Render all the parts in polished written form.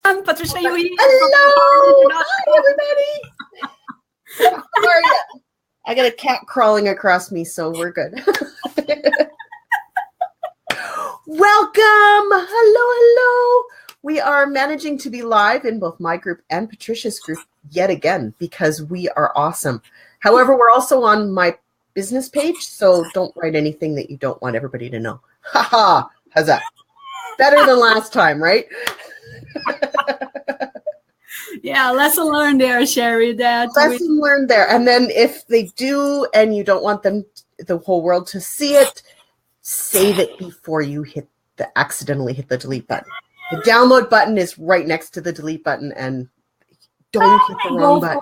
Patricia, you here? Hello! Hi, everybody! How are you? I got a cat crawling across me, so we're good. Welcome! Hello! We are managing to be live in both my group and Patricia's group yet again because we are awesome. However, we're also on my business page, so don't write anything that you don't want everybody to know. Ha! How's that? Better than last time, right? Yeah, lesson learned there, Sherry. Lesson learned there. And then if they do and you don't want them, the whole world to see it, save it before you accidentally hit the delete button. The download button is right next to the delete button, and don't hit the wrong button.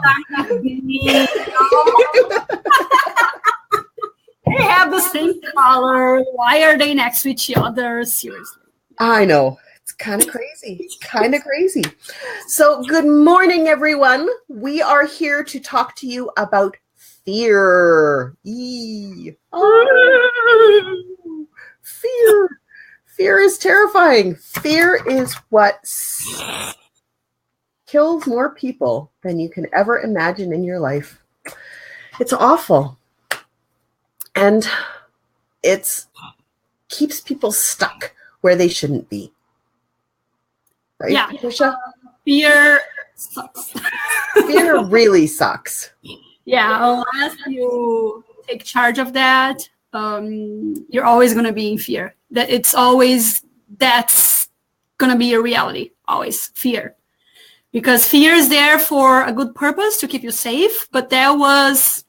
They have the same color. Why are they next to each other? Seriously. I know. It's kind of crazy. So good morning, everyone. We are here to talk to you about fear. Fear. Fear is terrifying. Fear is what kills more people than you can ever imagine in your life. It's awful. And it keeps people stuck where they shouldn't be. Right, yeah, Patricia? Fear sucks. Fear really sucks. Yeah, unless you take charge of that, you're always going to be in fear. That's going to be your reality, always, fear. Because fear is there for a good purpose, to keep you safe, but that was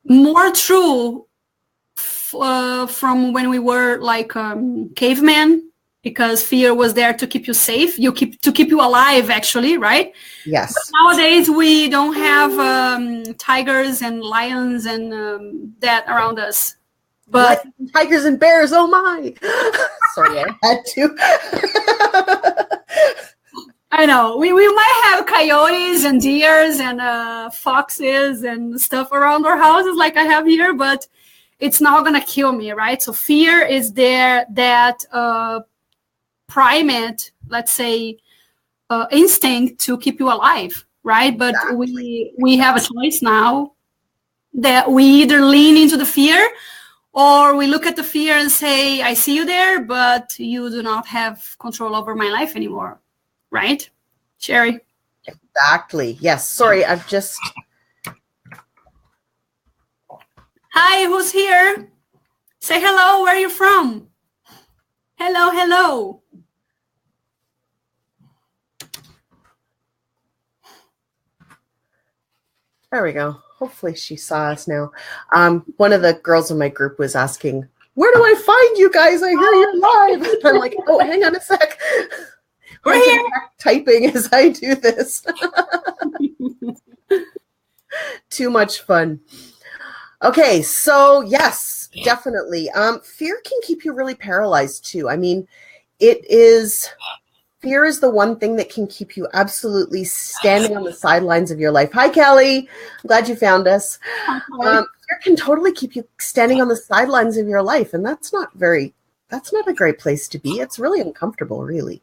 more true from when we were like cavemen, because fear was there to keep you safe, to keep you alive, actually, right? Yes. But nowadays, we don't have tigers and lions and that around us. But tigers and bears, oh my. Sorry, I had to. I know. We might have coyotes and deers and foxes and stuff around our houses like I have here, but it's not going to kill me, right? So fear is there, that primate, let's say, instinct to keep you alive, right? But exactly. we have a choice now that we either lean into the fear, or we look at the fear and say, I see you there, but you do not have control over my life anymore, right? Sherry? Exactly. Yes. Sorry, I've just... Hi, who's here? Say hello. Where are you from? Hello. There we go. Hopefully she saw us now. One of the girls in my group was asking, where do I find you guys? I hear you're live. I'm like, oh, hang on a sec. We're here. Typing as I do this. Too much fun. Okay, so yes, definitely. Fear can keep you really paralyzed too. I mean, fear is the one thing that can keep you absolutely standing on the sidelines of your life. Hi, Kelly. I'm glad you found us. Fear can totally keep you standing on the sidelines of your life, and that's not a great place to be. It's really uncomfortable, really.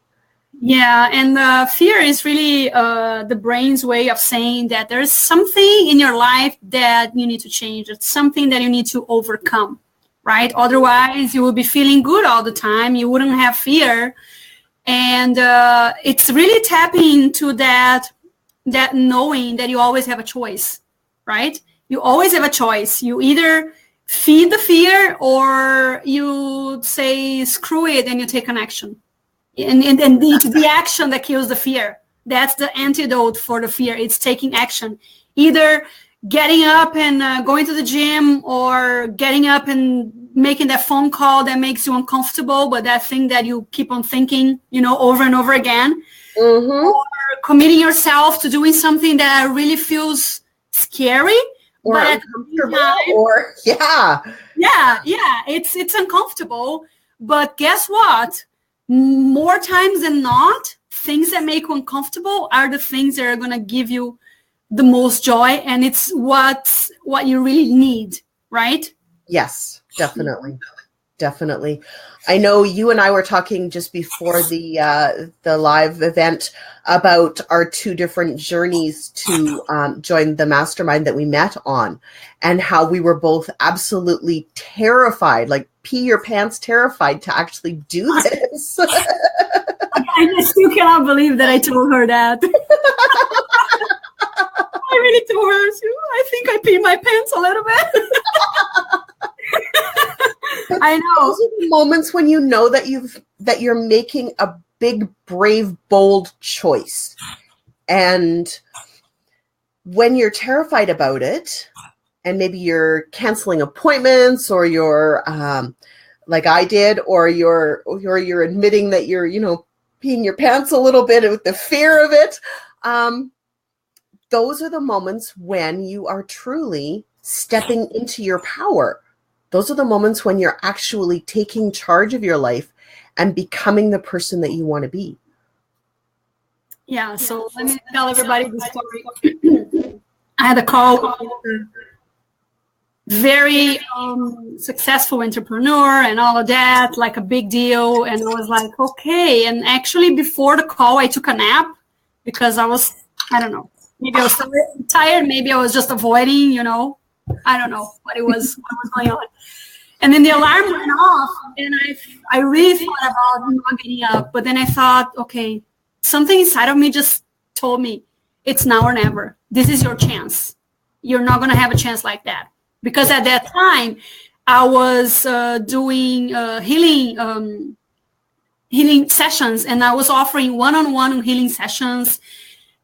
Yeah, and fear is really the brain's way of saying that there's something in your life that you need to change. It's something that you need to overcome, right? Otherwise, you will be feeling good all the time. You wouldn't have fear. And it's really tapping into that knowing that you always have a choice, right? You always have a choice. You either feed the fear, or you say, screw it, and you take an action. And it's the action that kills the fear. That's the antidote for the fear. It's taking action. Either getting up and going to the gym, or getting up and making that phone call that makes you uncomfortable, but that thing that you keep on thinking, over and over again. Mm-hmm. Or committing yourself to doing something that really feels scary. Or uncomfortable. It's uncomfortable. But guess what? More times than not, things that make you uncomfortable are the things that are going to give you the most joy, and it's what you really need, right? Yes, definitely. Definitely. I know you and I were talking just before the live event about our two different journeys to join the mastermind that we met on, and how we were both absolutely terrified, like pee your pants terrified to actually do this. I still cannot believe that I told her that. I really told her, I think I peed my pants a little bit. I know. Those are the moments when you know that you're making a big, brave, bold choice. And when you're terrified about it, and maybe you're canceling appointments, or you're like I did, or you're admitting that you're, peeing your pants a little bit with the fear of it. Those are the moments when you are truly stepping into your power. Those are the moments when you're actually taking charge of your life and becoming the person that you want to be. Yeah, so let me tell everybody the story. I had a call with a very successful entrepreneur and all of that, like a big deal. And I was like, okay. And actually, before the call, I took a nap because I don't know, maybe I was tired. Maybe I was just avoiding, I don't know what was going on. And then the alarm went off, and I really thought about not getting up. But then I thought, okay, something inside of me just told me, it's now or never. This is your chance. You're not going to have a chance like that. Because at that time, I was doing healing sessions, and I was offering one-on-one healing sessions.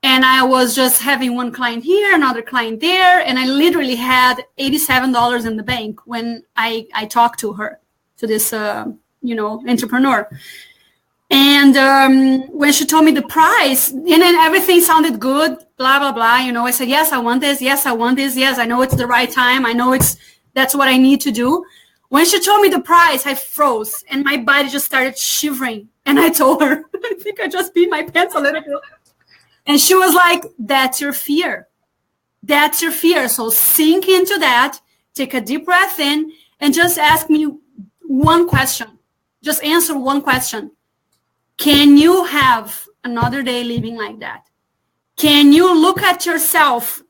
And I was just having one client here, another client there. And I literally had $87 in the bank when I talked to her, to this, entrepreneur. And when she told me the price, and then everything sounded good, blah, blah, blah. I said, yes, I want this. Yes, I want this. Yes, I know it's the right time. I know that's what I need to do. When she told me the price, I froze and my body just started shivering. And I told her, I think I just peed my pants a little bit. And she was like, that's your fear. That's your fear. So sink into that, take a deep breath in, and just ask me one question. Just answer one question. Can you have another day living like that? Can you look at yourself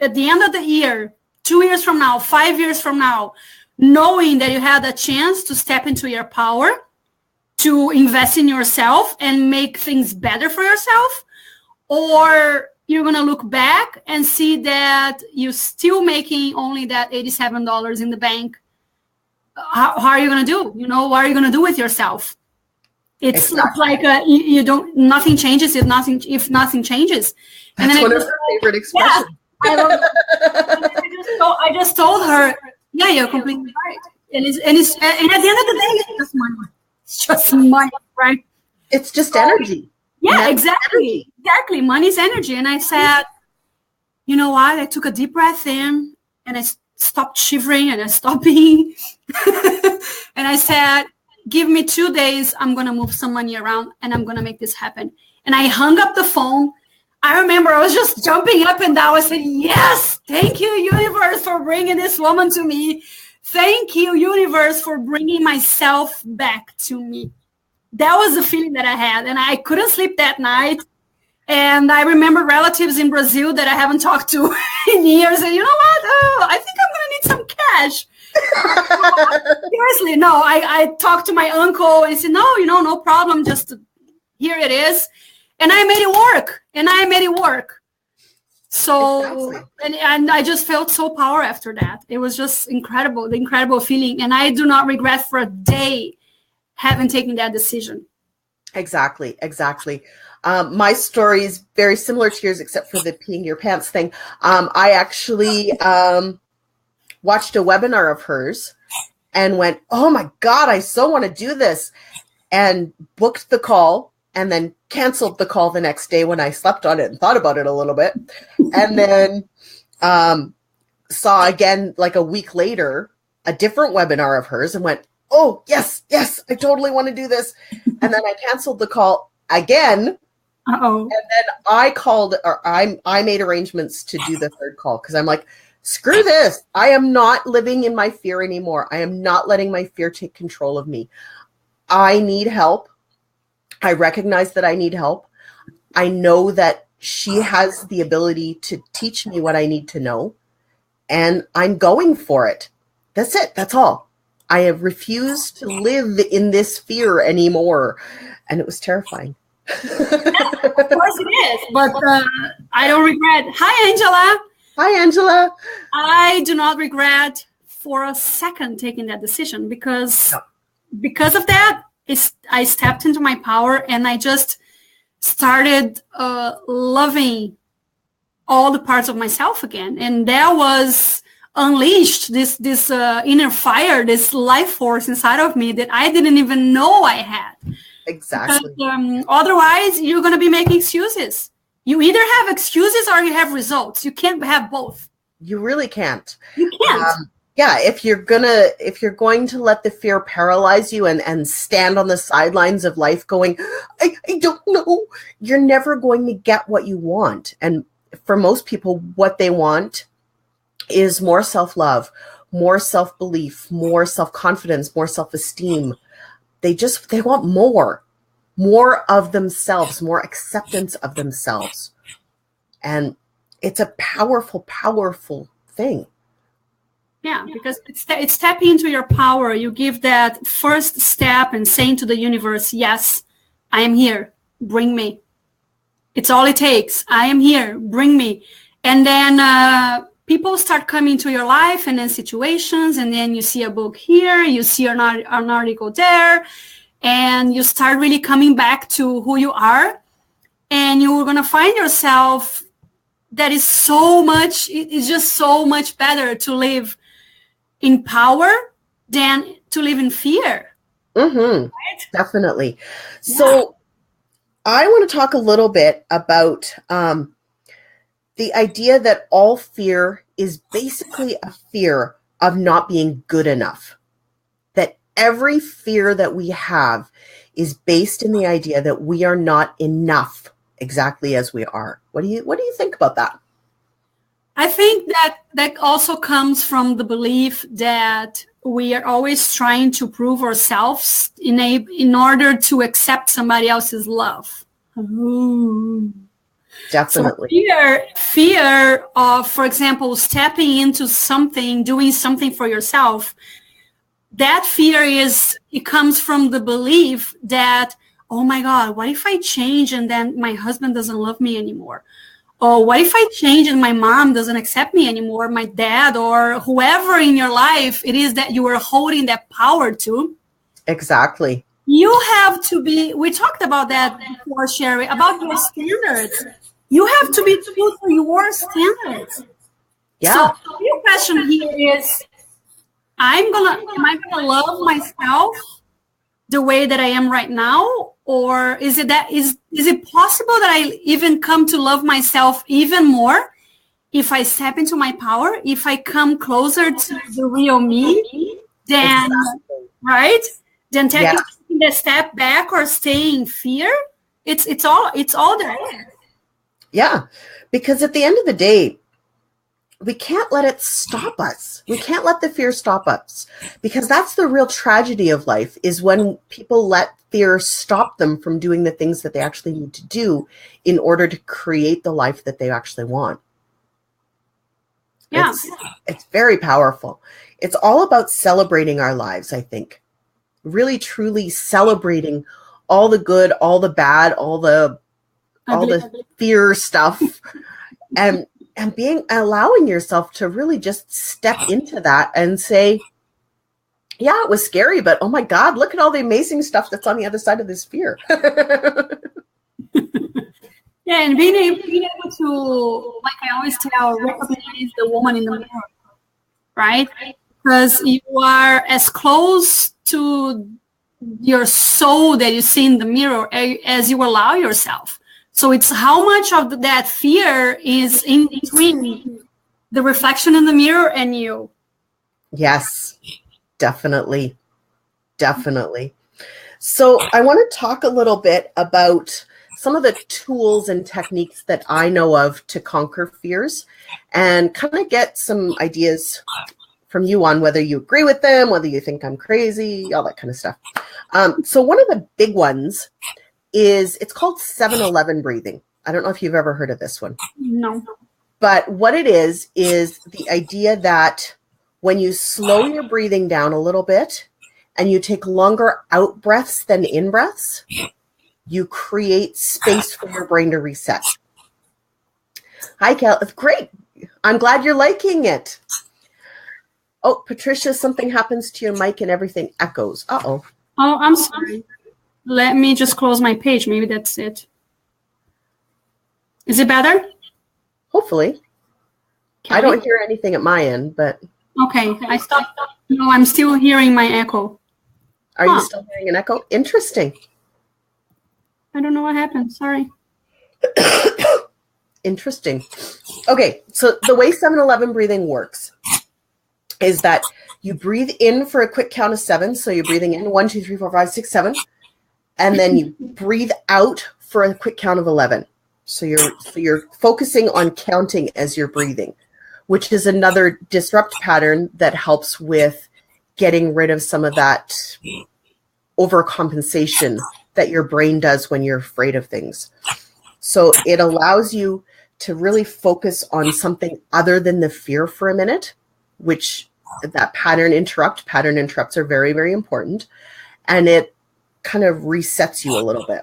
at the end of the year, 2 years from now, 5 years from now, knowing that you had a chance to step into your power, to invest in yourself and make things better for yourself? Or you're going to look back and see that you're still making only that $87 in the bank. How are you going to do? What are you going to do with yourself? It's exactly. Like you don't. Nothing changes if nothing changes. And that's one of her favorite expressions. Yeah, I just told her, yeah, you're completely right. And at the end of the day, it's just money. It's just money, right? It's just energy. Yeah, exactly. Exactly. Money's energy. And I said, you know what? I took a deep breath in, and I stopped shivering, and I stopped being. And I said, give me 2 days. I'm going to move some money around, and I'm going to make this happen. And I hung up the phone. I remember I was just jumping up and down. I said, yes, thank you, universe, for bringing this woman to me. Thank you, universe, for bringing myself back to me. That was the feeling that I had. And I couldn't sleep that night. And I remember relatives in Brazil that I haven't talked to in years. And you know what? Oh, I think I'm going to need some cash. Seriously, no. I talked to my uncle and he said, no problem. Just here it is. And I made it work. So, exactly. and I just felt so power after that. It was just incredible, the incredible feeling. And I do not regret for a day having taken that decision. Exactly. My story is very similar to yours, except for the peeing your pants thing. I actually watched a webinar of hers and went, oh my God, I so want to do this. And booked the call and then canceled the call the next day when I slept on it and thought about it a little bit. And then saw again, like a week later, a different webinar of hers and went, oh, yes, I totally want to do this. And then I canceled the call again. Uh-oh. And then I called, or I made arrangements to do the third call because I'm like, screw this. I am not living in my fear anymore. I am not letting my fear take control of me. I need help. I recognize that I need help. I know that she has the ability to teach me what I need to know, and I'm going for it. That's it. That's all. I have refused to live in this fear anymore, and it was terrifying. Of course it is, but I don't regret. Hi, Angela. Hi, Angela. I do not regret for a second taking that decision because of that, I stepped into my power and I just started loving all the parts of myself again. And that was unleashed this inner fire, this life force inside of me that I didn't even know I had. Exactly. Because, otherwise, you're going to be making excuses. You either have excuses or you have results. You can't have both. You really can't. You can't. Yeah, if you're going to let the fear paralyze you and stand on the sidelines of life going, I don't know, you're never going to get what you want. And for most people, what they want is more self-love, more self-belief, more self-confidence, more self-esteem. They want more of themselves, more acceptance of themselves. And it's a powerful, powerful thing. Yeah, because it's tapping into your power. You give that first step and saying to the universe, yes, I am here. Bring me. It's all it takes. I am here. Bring me. And then people start coming to your life and then situations. And then you see a book here. You see an article there. And you start really coming back to who you are. And you're going to find yourself that is so much, it's just so much better to live in power than to live in fear. Mm-hmm. Right? Definitely. Yeah. So I want to talk a little bit about the idea that all fear is basically a fear of not being good enough. That every fear that we have is based in the idea that we are not enough exactly as we are. What do you think about that? I think that also comes from the belief that we are always trying to prove ourselves in order to accept somebody else's love. Ooh. Definitely. So fear of, for example, stepping into something, doing something for yourself, that fear it comes from the belief that, oh my God, what if I change and then my husband doesn't love me anymore? Or what if I change and my mom doesn't accept me anymore, my dad or whoever in your life it is that you are holding that power to? Exactly. You have to be, we talked about that before, Sherry, about your standards. You have to be true to your standards. Yeah. So your question here is, am I gonna love myself the way that I am right now? Or is it possible that I even come to love myself even more if I step into my power, if I come closer to the real me, then exactly. Right? Then taking the step back or stay in fear, it's all there. Yeah, because at the end of the day, we can't let it stop us. We can't let the fear stop us, because that's the real tragedy of life, is when people let fear stop them from doing the things that they actually need to do in order to create the life that they actually want. Yeah. It's very powerful. It's all about celebrating our lives, I think. Really, truly celebrating all the good, all the bad, all the fear stuff, and allowing yourself to really just step into that and say, yeah, it was scary, but oh my God, look at all the amazing stuff that's on the other side of this fear. Yeah, and being able to, like I always tell, recognize the woman in the mirror, right? Because you are as close to your soul that you see in the mirror as you allow yourself. So it's how much of that fear is in between the reflection in the mirror and you. Yes, definitely. Definitely. So I want to talk a little bit about some of the tools and techniques that I know of to conquer fears, and kind of get some ideas from you on whether you agree with them, whether you think I'm crazy, all that kind of stuff. So one of the big ones is, it's called 7-Eleven breathing. I don't know if you've ever heard of this one. No. But what it is the idea that when you slow your breathing down a little bit and you take longer out breaths than in breaths, you create space for your brain to reset. Hi, Cal. Great. I'm glad you're liking it. Oh, Patricia, something happens to your mic and everything echoes. Uh-oh. Oh, I'm sorry. Let me just close my page. Maybe that's it. Is it better? Hopefully. I don't hear anything at my end, but... Okay, I stopped. No, I'm still hearing my echo. Are you still hearing an echo? Interesting. I don't know what happened. Sorry. Interesting. Okay, so the way 7-Eleven breathing works is that you breathe in for a quick count of 7. So you're breathing in 1, 2, 3, 4, 5, 6, 7. And then you breathe out for a quick count of 11. So you're focusing on counting as you're breathing, which is another disrupt pattern that helps with getting rid of some of that overcompensation that your brain does when you're afraid of things. So it allows you to really focus on something other than the fear for a minute, which that pattern interrupts are very, very important. And it kind of resets you a little bit.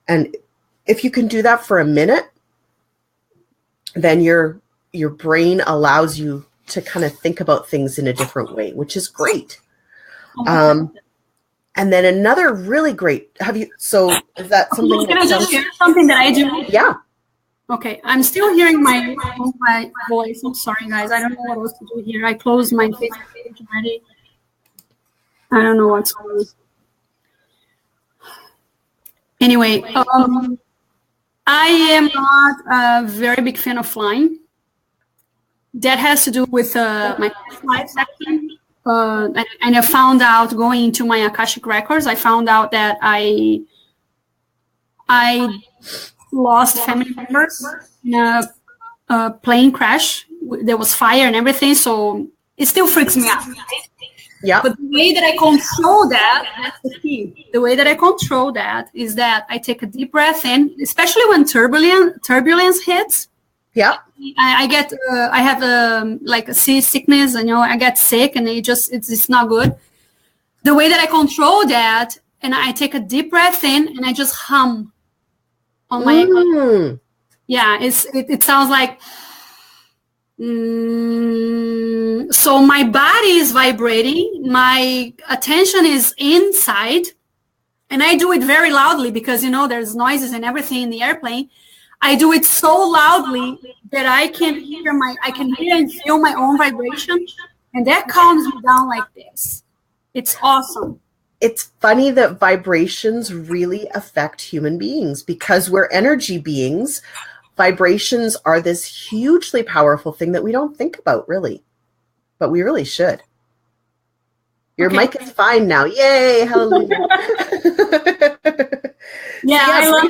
And if you can do that for a minute, then your brain allows you to kind of think about things in a different way, which is great. And then another really great, so is that something? Can I just share something that I do? Yeah. Okay, I'm still hearing my voice. I'm sorry, guys. I don't know what else to do here. I closed my Facebook page already. I don't know what's going on. Anyway, I am not a very big fan of flying. That has to do with my life section. And I found out going into my Akashic records, I found out that I lost family members in a plane crash. There was fire and everything, so it still freaks me out. Yeah. But the way that I control that's the key. The way that I control that is that I take a deep breath in, especially when turbulence hits. Yeah. I have like a seasickness, I get sick and it's not good. The way that I control that, and I take a deep breath in and I just hum on my yeah, it sounds like so my body is vibrating, my attention is inside, and I do it very loudly because there's noises and everything in the airplane. I do it so loudly that I can hear and feel my own vibration, and that calms me down like this. It's awesome. It's funny that vibrations really affect human beings because we're energy beings. Vibrations are this hugely powerful thing that we don't think about, really, but we really should. Your mic is fine now. Yay! Hallelujah. I love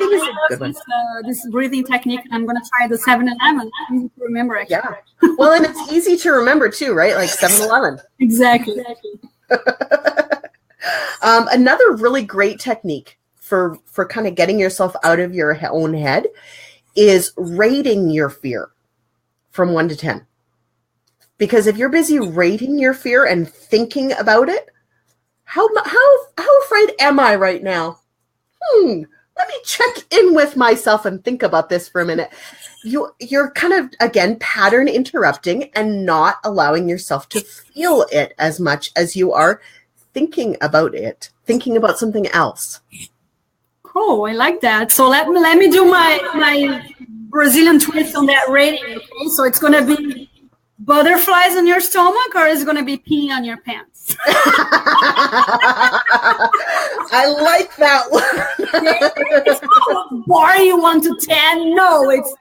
this breathing technique. I'm going to try the 7-Eleven. Easy to remember, actually. Yeah. Well, and it's easy to remember too, right? Like 7-Eleven. Exactly. Another really great technique for kind of getting yourself out of your own head is rating your fear from 1 to 10. Because if you're busy rating your fear and thinking about it, how afraid am I right now? Let me check in with myself and think about this for a minute. You're kind of, again, pattern interrupting and not allowing yourself to feel it as much as you are thinking about something else. Oh, I like that. So let me do my Brazilian twist on that rating. Okay, so it's gonna be butterflies on your stomach, or is it gonna be pee on your pants? I like that one. It's not bar you 1 to 10. No, it's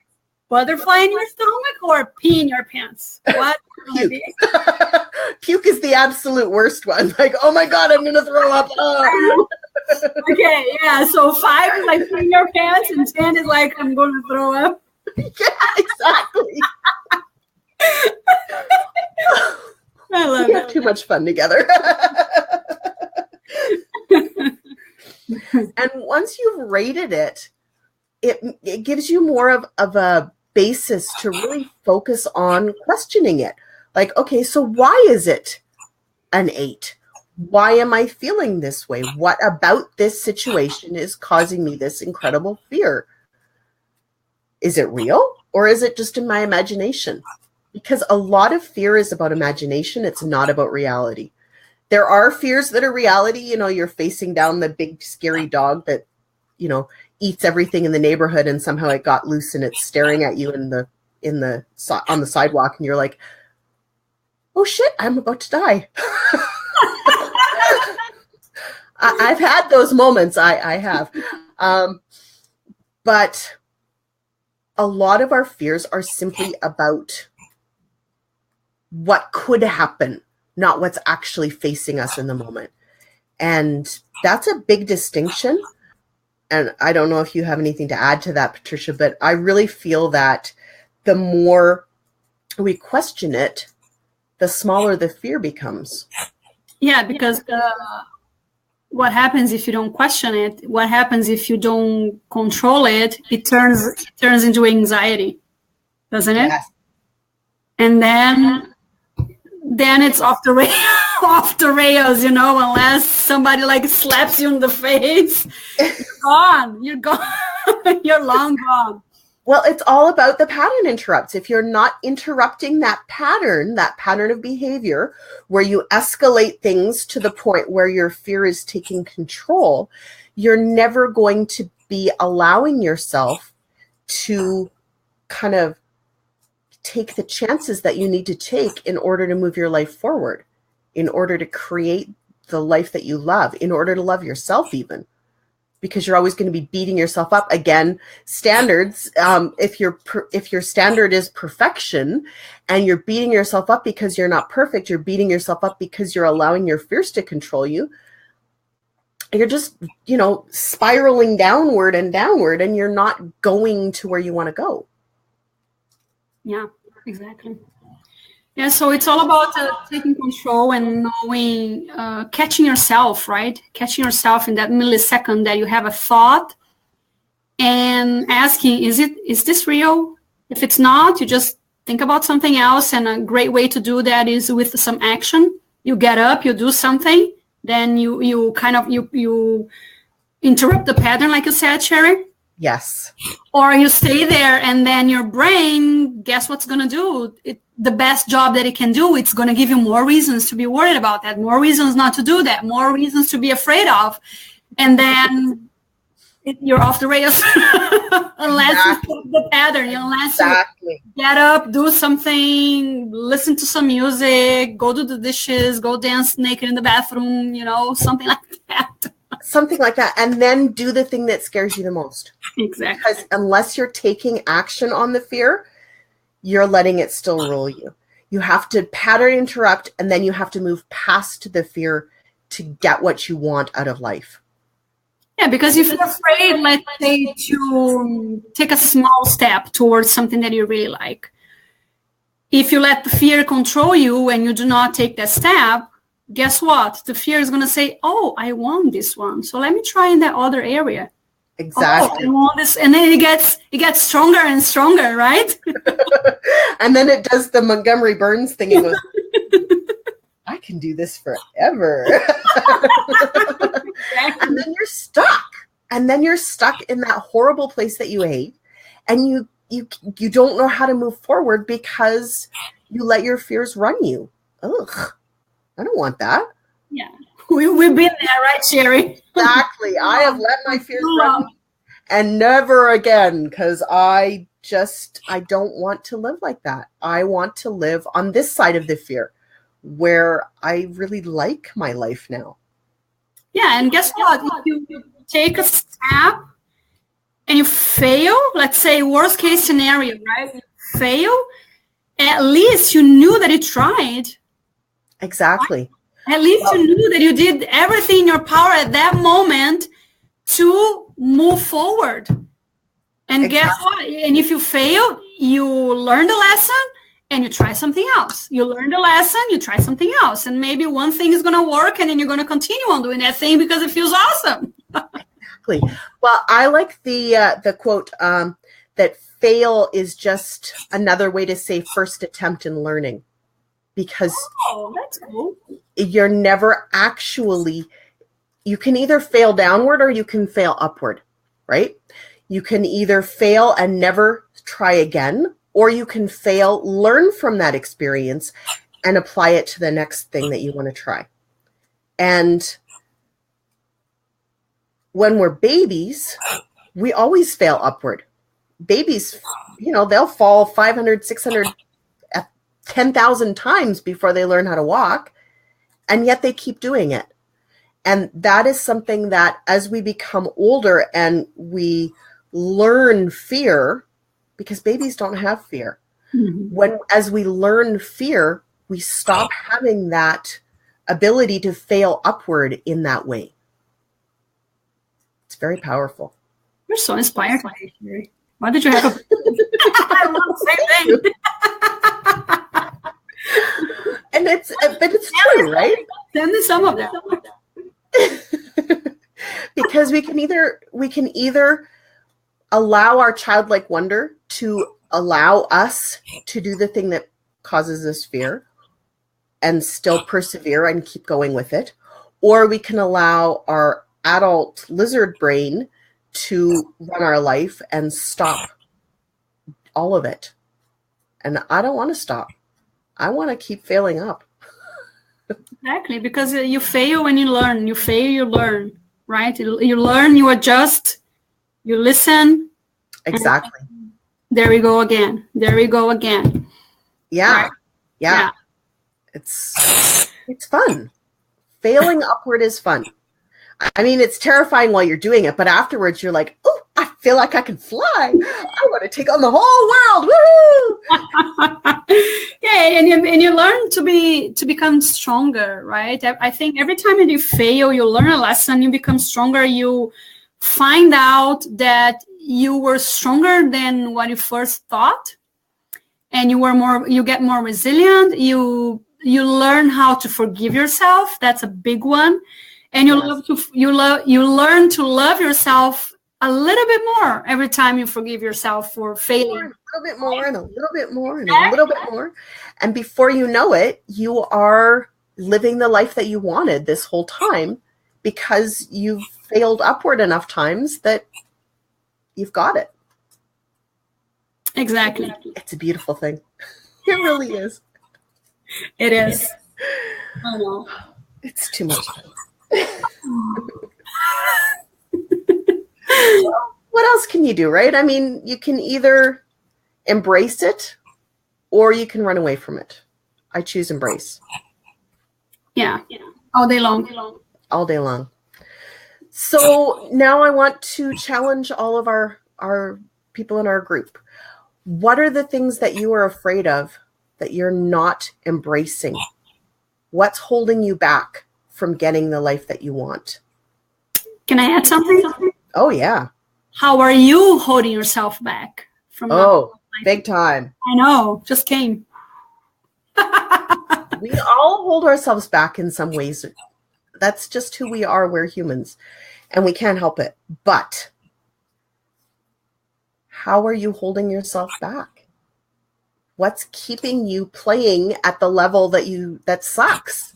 butterfly in your stomach or pee in your pants. What? Puke. Puke is the absolute worst one. Like, oh my God, I'm gonna throw up. Okay, yeah. So 5 is like peeing your pants, and 10 is like I'm going to throw up. Yeah, exactly. I love We have too much fun together. And once you've rated it, it gives you more of a basis to really focus on questioning it. Like, okay, so why is it an 8? Why am I feeling this way? What about this situation is causing me this incredible fear? Is it real, or is it just in my imagination? Because a lot of fear is about imagination. It's not about reality. There are fears that are reality. You know, you're facing down the big scary dog that, you know, eats everything in the neighborhood, and somehow it got loose and it's staring at you on the sidewalk, and you're like, oh shit, I'm about to die. I've had those moments. I have. But a lot of our fears are simply about what could happen, not what's actually facing us in the moment. And that's a big distinction. And I don't know if you have anything to add to that, Patricia, but I really feel that the more we question it, the smaller the fear becomes. Yeah, because what happens if you don't question it? What happens if you don't control it? It turns into anxiety, doesn't it? Yes. And then it's off the rails, you know, unless somebody like slaps you in the face. You're gone. You're long gone. Well, it's all about the pattern interrupts. If you're not interrupting that pattern of behavior where you escalate things to the point where your fear is taking control, you're never going to be allowing yourself to kind of take the chances that you need to take in order to move your life forward, in order to create the life that you love, in order to love yourself even. Because you're always going to be beating yourself up. Again, standards, if your standard is perfection and you're beating yourself up because you're not perfect, you're beating yourself up because you're allowing your fears to control you, you're just, you know, spiraling downward, and you're not going to where you want to go. Yeah, exactly. Yeah, so it's all about taking control and knowing, catching yourself, right? Catching yourself in that millisecond that you have a thought and asking, is this real? If it's not, you just think about something else. And a great way to do that is with some action. You get up, you do something, then you interrupt the pattern, like you said, Sherry. Yes. Or you stay there, and then your brain, guess what's going to do? The best job that it can do, it's going to give you more reasons to be worried about that, more reasons not to do that, more reasons to be afraid of. And then you're off the rails unless you stop the pattern, unless you get up, do something, listen to some music, go do the dishes, go dance naked in the bathroom, you know, something like that. Something like that. And then do the thing that scares you the most. Exactly. Because unless you're taking action on the fear, you're letting it still rule you. You have to pattern interrupt, and then you have to move past the fear to get what you want out of life. Yeah, because if you're afraid, let's say, to take a small step towards something that you really like, if you let the fear control you and you do not take that step, guess what? The fear is going to say, oh, I want this one, so let me try in that other area. Exactly. Oh, I want this. And then it gets stronger and stronger, right? And then it does the Montgomery Burns thing and goes, I can do this forever. And then you're stuck. And then you're stuck in that horrible place that you hate. And you don't know how to move forward because you let your fears run you. Ugh, I don't want that. Yeah. We've been there, right, Sherry? Exactly. I have let my fears run me, and never again, because I don't want to live like that. I want to live on this side of the fear where I really like my life now. Yeah, and guess what? If you take a step and you fail, let's say worst case scenario, right? You fail, at least you knew that you tried. Exactly. At least you knew that you did everything in your power at that moment to move forward. And guess what? And if you fail, you learn the lesson and you try something else. You learn the lesson, you try something else. And maybe one thing is going to work and then you're going to continue on doing that thing because it feels awesome. Exactly. Well, I like the quote that fail is just another way to say first attempt in learning. Because that's cool. You're never actually, you can either fail downward or you can fail upward, right? You can either fail and never try again, or you can fail, learn from that experience, and apply it to the next thing that you want to try. And when we're babies, we always fail upward. Babies, they'll fall 500, 600, 10,000 times before they learn how to walk, and yet they keep doing it. And that is something that as we become older and we learn fear, because babies don't have fear. Mm-hmm. As we learn fear, we stop having that ability to fail upward in that way. It's very powerful. You're so inspired. Why did you have a... I love the same thing. And it's true, right? Send me some of that. Because we can either allow our childlike wonder to allow us to do the thing that causes us fear and still persevere and keep going with it, or we can allow our adult lizard brain to run our life and stop all of it. And I don't want to stop. I want to keep failing up. Exactly, because you fail when you learn. You fail, you learn, right? You learn, you adjust, you listen. Exactly. There we go again. There we go again. Yeah. Right? Yeah. It's fun. Failing upward is fun. I mean, it's terrifying while you're doing it, but afterwards you're like, oh, I feel like I can fly. I want to take on the whole world. Woo! Yeah, and you learn to become stronger, right? I think every time that you fail, you learn a lesson, you become stronger, you find out that you were stronger than what you first thought, and you get more resilient, you learn how to forgive yourself. That's a big one. And you learn to love yourself a little bit more every time you forgive yourself for failing. A little bit more and a little bit more and a little bit more. And before you know it, you are living the life that you wanted this whole time because you've failed upward enough times that you've got it. Exactly. It's a beautiful thing. It really is. It is. I know. It's too much. What else can you do, right? I mean, you can either embrace it or you can run away from it. I choose embrace. Yeah. All day long. All day long. So now I want to challenge all of our people in our group. What are the things that you are afraid of that you're not embracing? What's holding you back from getting the life that you want? Can I add something? Oh, yeah. How are you holding yourself back from big time. I know, just came. We all hold ourselves back in some ways. That's just who we are. We're humans, and we can't help it. But how are you holding yourself back? What's keeping you playing at the level that sucks?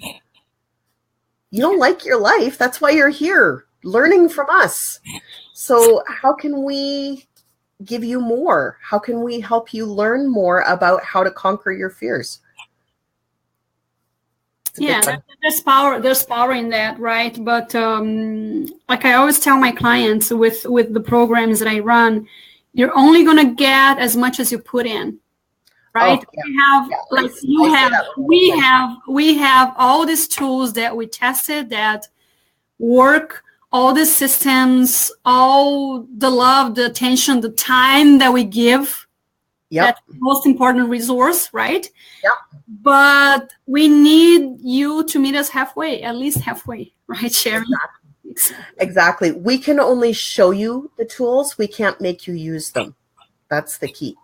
You don't like your life. That's why you're here, learning from us. So how can we give you more? How can we help you learn more about how to conquer your fears? Yeah, there's power in that, right? But like I always tell my clients with the programs that I run, you're only going to get as much as you put in. Right? We have all these tools that we tested that work, all the systems, all the love, the attention, the time that we give, Yep. That's the most important resource, right? Yep. But we need you to meet us halfway, at least halfway, right, Sharon? Exactly. We can only show you the tools. We can't make you use them. That's the key.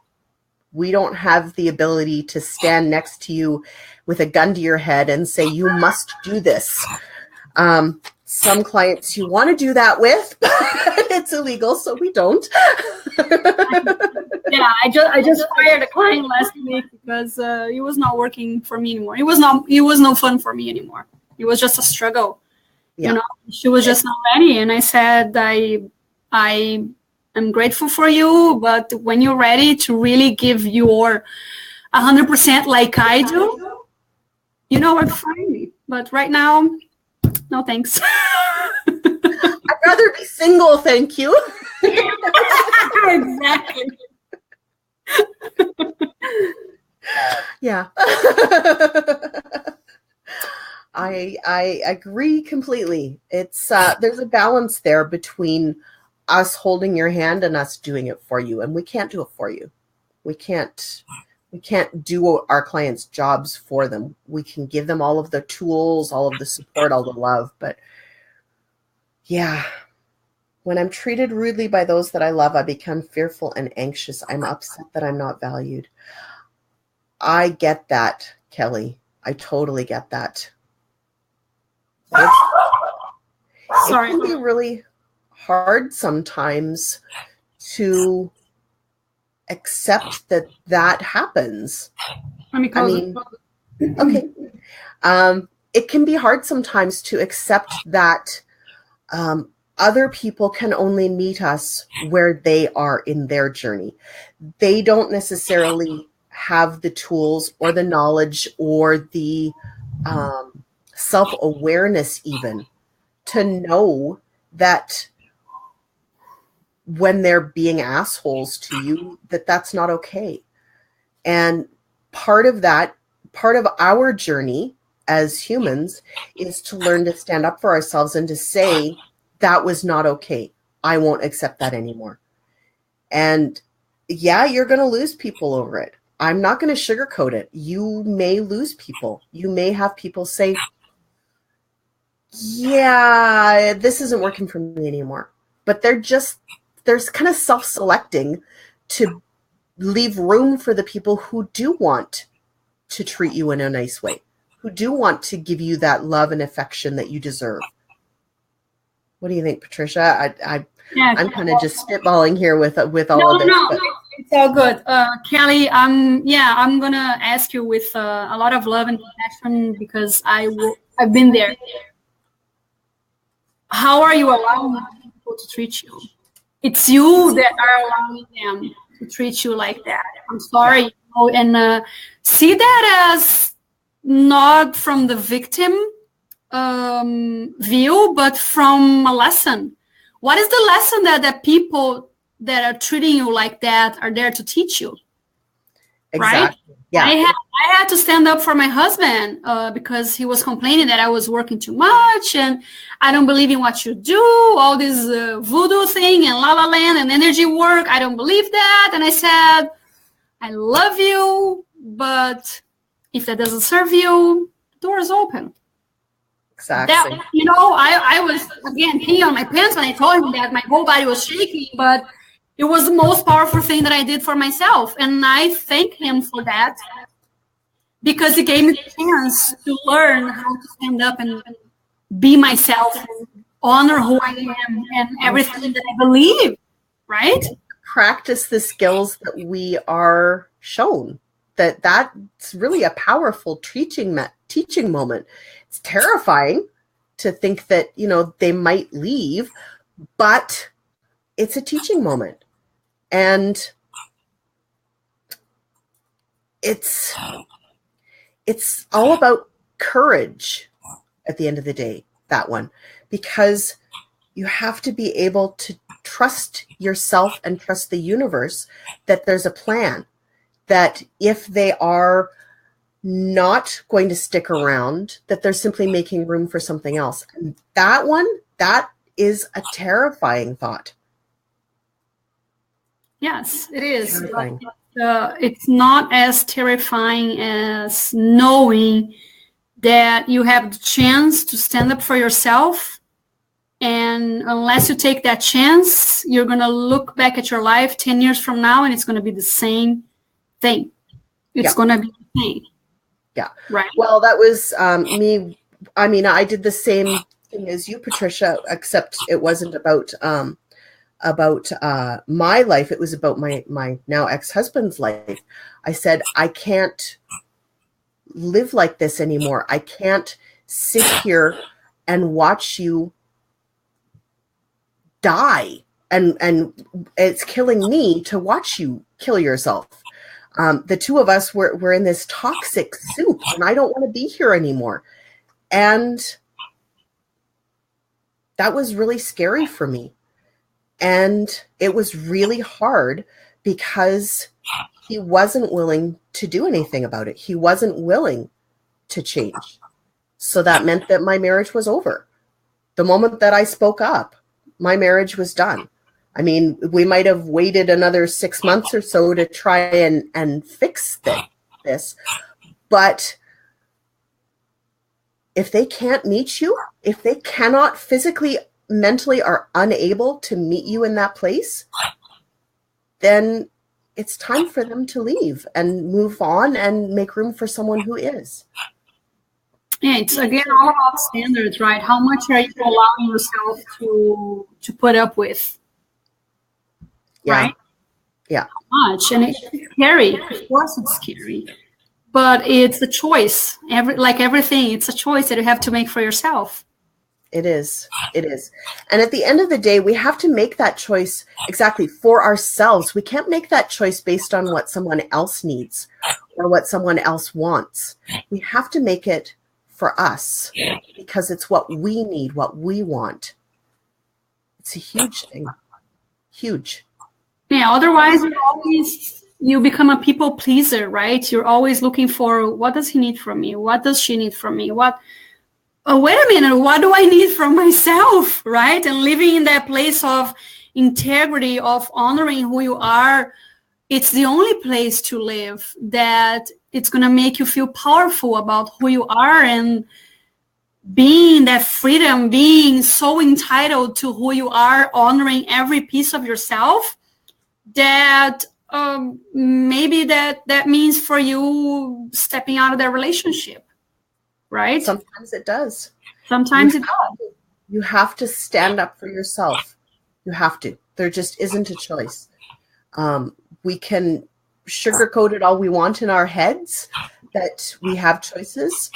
We don't have the ability to stand next to you with a gun to your head and say, you must do this. Some clients you want to do that with, but it's illegal, so we don't. Yeah, I just fired a client last week because it was not working for me anymore. It was no fun for me anymore. It was just a struggle. Yeah. You know, she was just not ready, and I said, I am grateful for you, but when you're ready to really give your 100% like I do, you know what, find me. But right now, no thanks. I'd rather be single, thank you. Exactly. Yeah. I agree completely. It's there's a balance there between us holding your hand and us doing it for you, and we can't do it for you. We can't do our clients' jobs for them. We can give them all of the tools, all of the support, all the love, but yeah, when I'm treated rudely by those that I love, I become fearful and anxious. I'm upset that I'm not valued. I get that, Kelly. I totally get that. It can be really hard sometimes to accept that that happens. Okay. It can be hard sometimes to accept that other people can only meet us where they are in their journey. They don't necessarily have the tools or the knowledge or the self-awareness even to know that when they're being assholes to you, that that's not okay. And part of our journey as humans is to learn to stand up for ourselves and to say, that was not okay. I won't accept that anymore. And yeah, you're going to lose people over it. I'm not going to sugarcoat it. You may lose people. You may have people say, yeah, this isn't working for me anymore. But they're kind of self-selecting to leave room for the people who do want to treat you in a nice way, who do want to give you that love and affection that you deserve. What do you think, Patricia? I'm kind of just spitballing here with all of this. No, it's all good. Kelly, I'm gonna ask you with a lot of love and compassion because I've been there. How are you allowing people to treat you? It's you that are allowing them to treat you like that. I'm sorry. And see that as not from the victim view, but from a lesson. What is the lesson that the people that are treating you like that are there to teach you? Exactly. Right? Yeah. I had to stand up for my husband because he was complaining that I was working too much and I don't believe in what you do, all this voodoo thing and la la land and energy work. I don't believe that. And I said, I love you, but if that doesn't serve you, the door is open. Exactly. I was, again, peeing on my pants when I told him that. My whole body was shaking, but it was the most powerful thing that I did for myself. And I thank him for that because it gave me the chance to learn how to stand up and be myself and honor who I am and everything that I believe, right? Practice the skills that we are shown. That's really a powerful teaching moment. It's terrifying to think that, they might leave, but it's a teaching moment. And it's all about courage at the end of the day, that one, because you have to be able to trust yourself and trust the universe that there's a plan, that if they are not going to stick around, that they're simply making room for something else. And that is a terrifying thought. Yes, it is. Terrifying. But it's not as terrifying as knowing that you have the chance to stand up for yourself. And unless you take that chance, you're going to look back at your life 10 years from now and it's going to be the same thing. It's going to be the same. Yeah. Right. Well, that was me. I mean, I did the same thing as you, Patricia, except it wasn't about my life. It was about my now ex-husband's life. I said, I can't live like this anymore. I can't sit here and watch you die, and it's killing me to watch you kill yourself. The two of us were in this toxic soup, and I don't want to be here anymore. And that was really scary for me. And it was really hard because he wasn't willing to do anything about it. He wasn't willing to change. So that meant that my marriage was over. The moment that I spoke up, my marriage was done. I mean, we might have waited another 6 months or so to try and fix this. But if they can't meet you, if they cannot physically, mentally are unable to meet you in that place, then it's time for them to leave and move on and make room for someone who is. Yeah, it's again all about standards, right? How much are you allowing yourself to put up with? Yeah. Right? Yeah. How much? And it's scary. Of course it's scary. But it's a choice. Like everything, it's a choice that you have to make for yourself. It is. It is. And at the end of the day, we have to make that choice exactly for ourselves. We can't make that choice based on what someone else needs or what someone else wants. We have to make it for us because it's what we need, what we want. It's a huge thing. Huge. Yeah, otherwise you become a people pleaser, right? You're always looking for, what does he need from me? What does she need from me? Oh, wait a minute, what do I need from myself, right? And living in that place of integrity, of honoring who you are, it's the only place to live that it's going to make you feel powerful about who you are and being that freedom, being so entitled to who you are, honoring every piece of yourself, that maybe that means for you stepping out of that relationship. Right? Sometimes it does. Sometimes it does. You have to stand up for yourself. You have to. There just isn't a choice. We can sugarcoat it all we want in our heads that we have choices.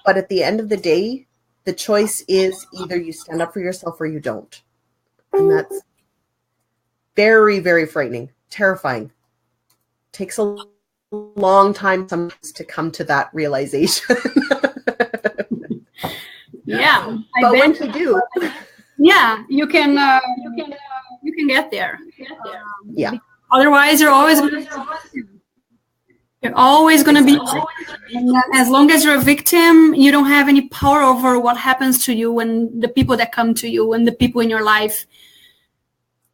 But at the end of the day, the choice is either you stand up for yourself or you don't. And that's very, very frightening, terrifying. Takes a long time sometimes to come to that realization. Yeah, but once you do, yeah, you can get there. Yeah. Otherwise, you're always going to be. And as long as you're a victim, you don't have any power over what happens to you and the people that come to you and the people in your life.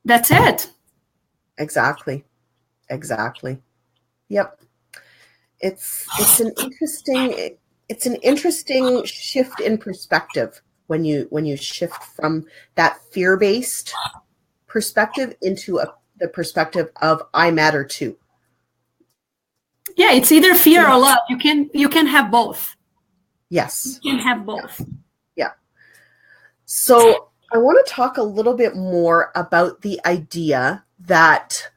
That's it. Exactly. Yep. It's an interesting shift in perspective when you shift from that fear-based perspective into the perspective of I matter too. Yeah, it's either fear or love. You can have both. Yes. You can have both. Yeah. So I want to talk a little bit more about the idea that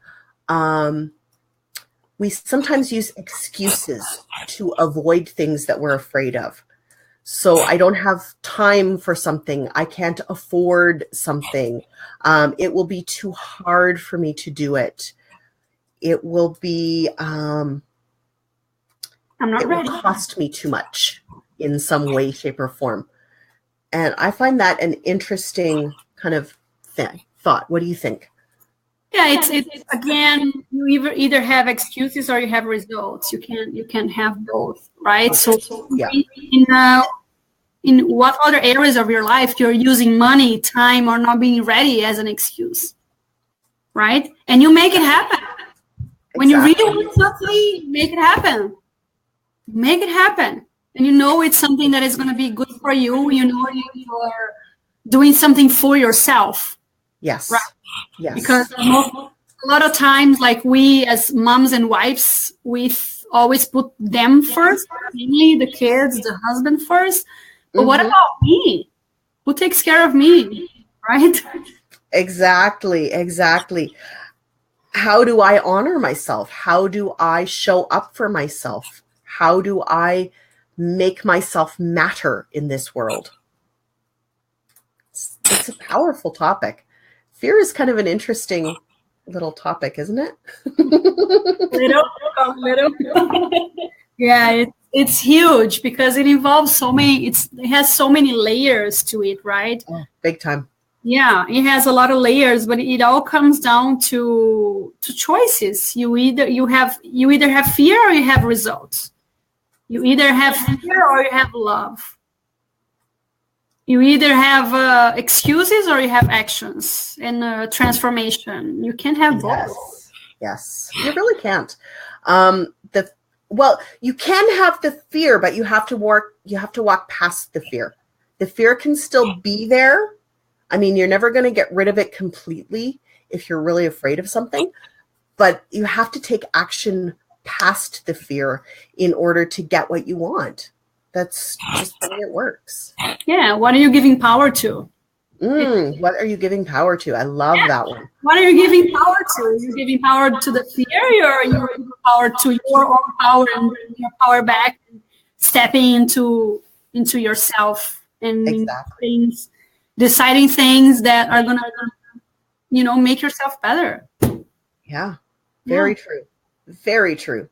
we sometimes use excuses to avoid things that we're afraid of. So I don't have time for something. I can't afford something. It will be too hard for me to do it. It will be, I'm not ready. It will cost me too much in some way, shape, or form. And I find that an interesting kind of thought. What do you think? Yeah, it's again, you either have excuses or you have results. You can have both, right? Okay. So Yeah. In what other areas of your life you're using money, time, or not being ready as an excuse, right? And you make it happen. When you really want something, make it happen. Make it happen. And you know it's something that is going to be good for you. You know you're doing something for yourself. Yes. Right? Yes. Because a lot of times, like we as moms and wives, we always put them first, mainly the kids, the husband first. But what about me? Who takes care of me? Right? Exactly. How do I honor myself? How do I show up for myself? How do I make myself matter in this world? It's a powerful topic. Fear is kind of an interesting little topic, isn't it? little. Yeah, it's huge because it involves so many. It has so many layers to it, right? Oh, big time. Yeah, it has a lot of layers, but it all comes down to choices. You either have fear or you have results. You either have fear or you have love. You either have excuses or you have actions and transformation. You can't have both. Yes, you really can't. You can have the fear, but you have to walk past the fear. The fear can still be there. I mean, you're never going to get rid of it completely if you're really afraid of something, but you have to take action past the fear in order to get what you want. That's just the way it works. Yeah. What are you giving power to? What are you giving power to? I love that one. What are you giving power to? Are you giving power to the fear, or are you giving power to your own power and bringing your power back, and stepping into yourself and things, deciding things that are gonna, make yourself better. Yeah, very true. Very true.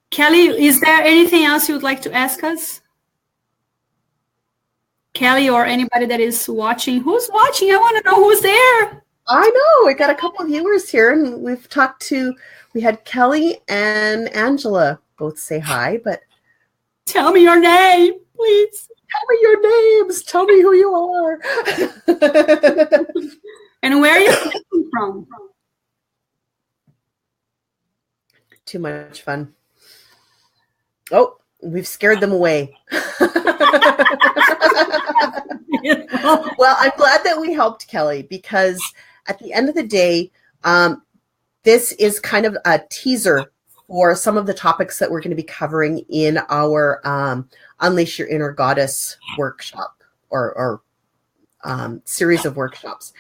Kelly, is there anything else you would like to ask us? Kelly, or anybody that is watching. Who's watching? I want to know who's there. I know. We got a couple of viewers here, and we had Kelly and Angela both say hi, but tell me your name, please. Tell me your names. Tell me who you are. And where are you coming from? Too much fun. Oh, we've scared them away. Well, I'm glad that we helped Kelly, because at the end of the day, this is kind of a teaser for some of the topics that we're going to be covering in our Unleash Your Inner Goddess workshop or series of workshops.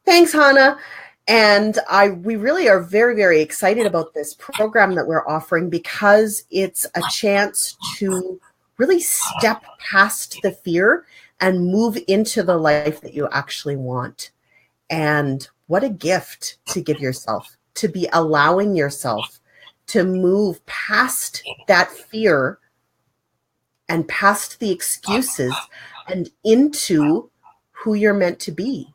Thanks, Hannah. And we really are very, very excited about this program that we're offering, because it's a chance to really step past the fear and move into the life that you actually want. And what a gift to give yourself, to be allowing yourself to move past that fear and past the excuses and into who you're meant to be.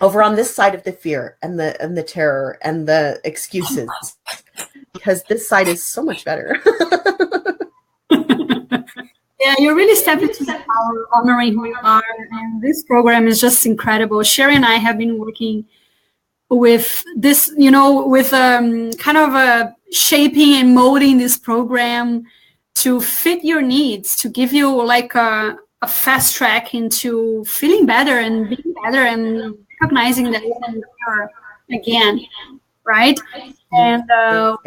Over on this side of the fear and the terror and the excuses, because this side is so much better. Yeah, you really step into the power, honoring who you are, and this program is just incredible. Sherry and I have been working with this, with kind of shaping and molding this program to fit your needs, to give you like a fast track into feeling better and being better and recognizing that you can be again, right? And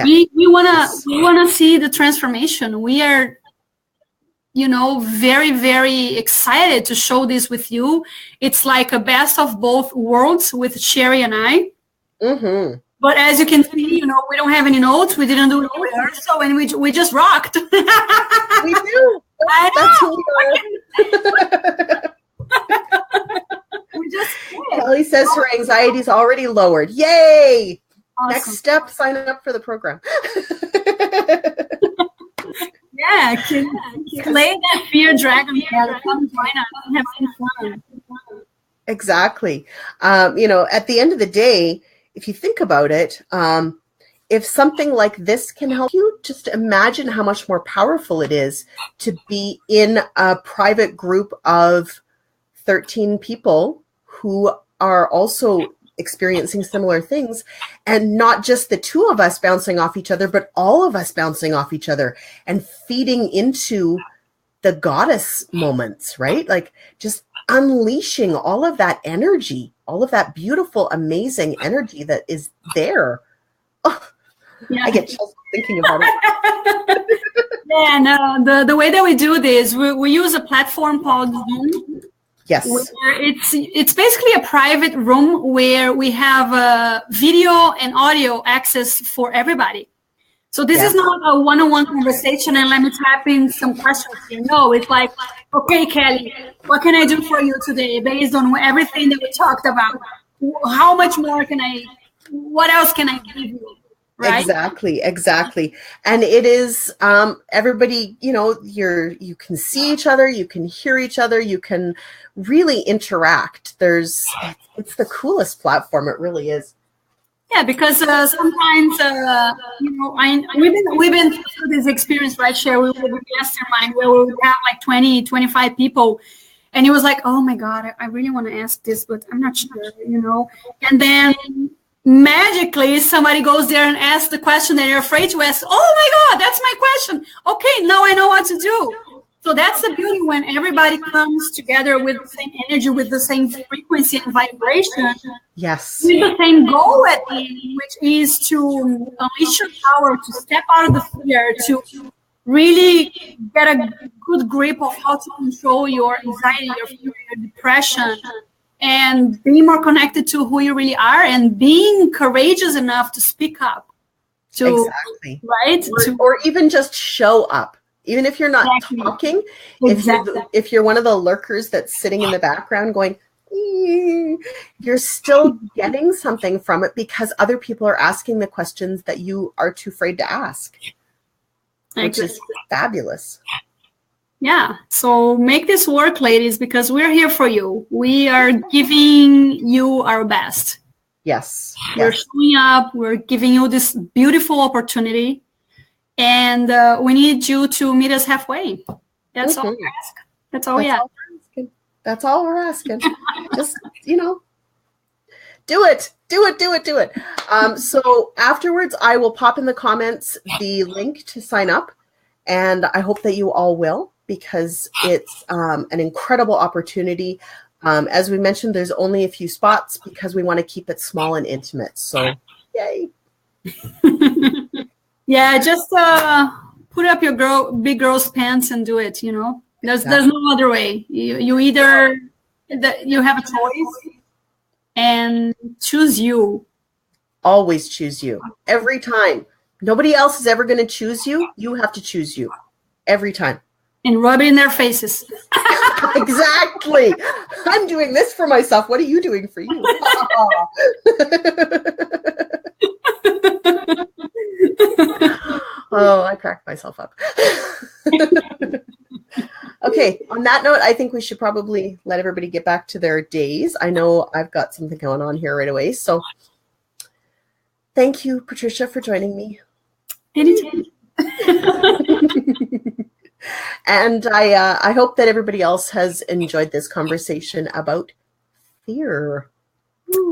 we wanna see the transformation. We are, very, very excited to show this with you. It's like a best of both worlds with Sherry and I. Mm-hmm. But as you can see, we don't have any notes. We didn't do any rehearsal, and we just rocked. We do. That's who we are. Kelly says her anxiety is already lowered. Yay! Awesome. Next step, sign up for the program. Yeah, play that fear dragon. Come join us and have some fun. Exactly. At the end of the day, if you think about it, if something like this can help you, just imagine how much more powerful it is to be in a private group of 13 people who are also experiencing similar things, and not just the two of us bouncing off each other, but all of us bouncing off each other and feeding into the goddess moments, right? Like just unleashing all of that energy, all of that beautiful, amazing energy that is there. Oh, yeah. I get chills thinking about it. Yeah, no, the way that we do this, we use a platform called Zoom. Yes. It's basically a private room where we have video and audio access for everybody. So this is not a one-on-one conversation and let me tap in some questions here. No, it's like, okay, Kelly, what can I do for you today based on everything that we talked about? How much more what else can I give you? Right? Exactly. And it is everybody, you can see each other, you can hear each other, you can really interact. It's the coolest platform. It really is. Yeah, because sometimes we've been through this experience, right, Cher? We were in mastermind where we would have like 20, 25 people, and it was like, oh my God, I really want to ask this, but I'm not sure, And then magically somebody goes there and asks the question that you're afraid to ask. Oh my God, that's my question. Okay, now I know what to do. So that's the beauty when everybody comes together with the same energy, with the same frequency and vibration. Yes. With the same goal at the end, which is to unleash your power, to step out of the fear, to really get a good grip of how to control your anxiety, your fear, your depression, and be more connected to who you really are and being courageous enough to speak up. Right? Or even just show up. Even if you're not talking, if you're one of the lurkers that's sitting in the background going, you're still getting something from it because other people are asking the questions that you are too afraid to ask, which is fabulous. Yeah. So make this work, ladies, because we're here for you. We are giving you our best. Yes. We're showing up. We're giving you this beautiful opportunity. And we need you to meet us halfway. That's all we ask. That's all we ask. That's all we're asking. Just, do it. So afterwards, I will pop in the comments the link to sign up. And I hope that you all will, because it's an incredible opportunity. As we mentioned, there's only a few spots because we want to keep it small and intimate. So, yay. Yeah, just put up your big girl's pants and do it. There's no other way. You either you have a choice and choose you. Always choose you every time. Nobody else is ever going to choose you. You have to choose you every time. And rub it in their faces. Exactly. I'm doing this for myself. What are you doing for you? Oh, I cracked myself up. Okay, on that note, I think we should probably let everybody get back to their days. I know I've got something going on here right away. So thank you, Patricia, for joining me. Anytime. And I hope that everybody else has enjoyed this conversation about fear.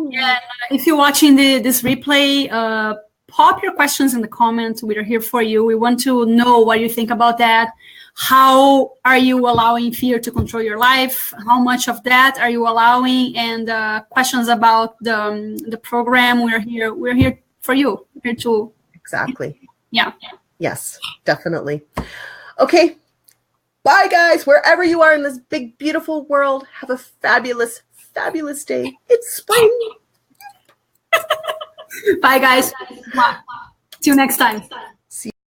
Yeah, if you're watching this replay, pop your questions in the comments. We are here for you. We want to know what you think about that. How are you allowing fear to control your life? How much of that are you allowing? And questions about the program. We're here for you. We're here to exactly. Yeah. Yes, definitely. Okay. Bye, guys. Wherever you are in this big, beautiful world, have a fabulous, fabulous day. It's spring. Bye, guys. See you next time.